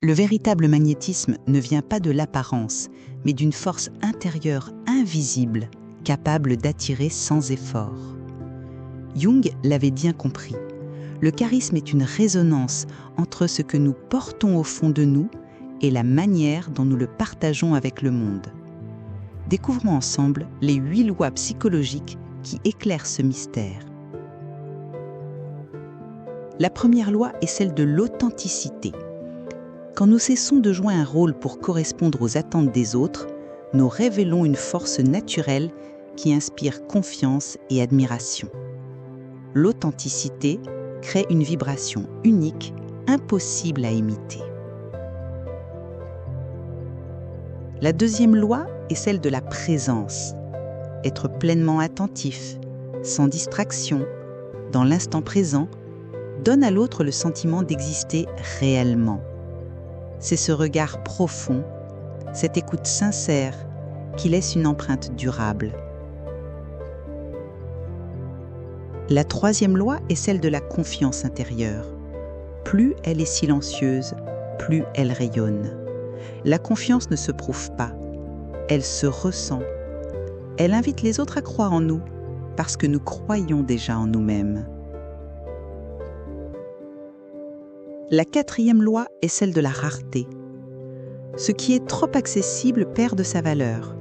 Le véritable magnétisme ne vient pas de l'apparence, mais d'une force intérieure invisible, capable d'attirer sans effort. Jung l'avait bien compris. Le charisme est une résonance entre ce que nous portons au fond de nous et la manière dont nous le partageons avec le monde. Découvrons ensemble les 8 lois psychologiques qui éclairent ce mystère. La première loi est celle de l'authenticité. Quand nous cessons de jouer un rôle pour correspondre aux attentes des autres, nous révélons une force naturelle qui inspire confiance et admiration. L'authenticité crée une vibration unique, impossible à imiter. La deuxième loi est celle de la présence. Être pleinement attentif, sans distraction, dans l'instant présent, donne à l'autre le sentiment d'exister réellement. C'est ce regard profond, cette écoute sincère qui laisse une empreinte durable. La troisième loi est celle de la confiance intérieure. Plus elle est silencieuse, plus elle rayonne. La confiance ne se prouve pas, elle se ressent. Elle invite les autres à croire en nous, parce que nous croyons déjà en nous-mêmes. La quatrième loi est celle de la rareté. Ce qui est trop accessible perd de sa valeur.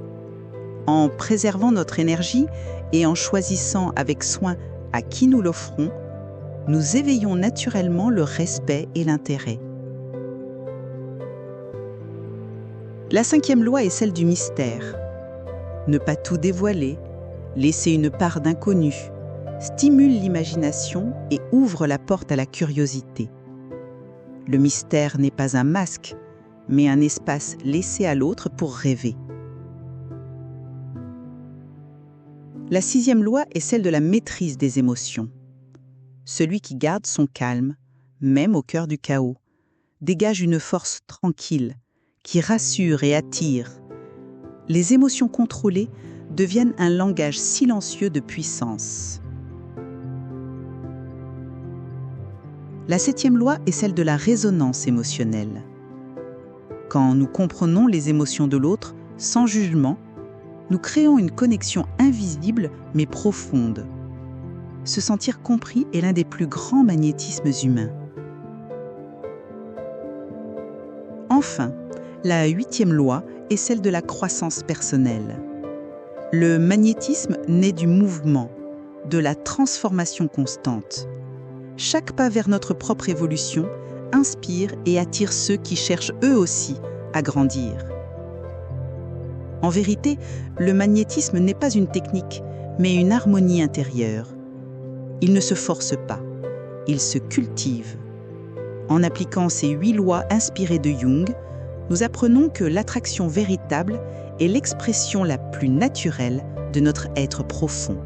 En préservant notre énergie et en choisissant avec soin à qui nous l'offrons, nous éveillons naturellement le respect et l'intérêt. La cinquième loi est celle du mystère. Ne pas tout dévoiler, laisser une part d'inconnu, stimule l'imagination et ouvre la porte à la curiosité. Le mystère n'est pas un masque, mais un espace laissé à l'autre pour rêver. La sixième loi est celle de la maîtrise des émotions. Celui qui garde son calme, même au cœur du chaos, dégage une force tranquille, qui rassure et attire. Les émotions contrôlées deviennent un langage silencieux de puissance. La septième loi est celle de la résonance émotionnelle. Quand nous comprenons les émotions de l'autre sans jugement, nous créons une connexion invisible mais profonde. Se sentir compris est l'un des plus grands magnétismes humains. Enfin, la huitième loi est celle de la croissance personnelle. Le magnétisme naît du mouvement, de la transformation constante. Chaque pas vers notre propre évolution inspire et attire ceux qui cherchent eux aussi à grandir. En vérité, le magnétisme n'est pas une technique, mais une harmonie intérieure. Il ne se force pas, il se cultive. En appliquant ces 8 lois inspirées de Jung, nous apprenons que l'attraction véritable est l'expression la plus naturelle de notre être profond.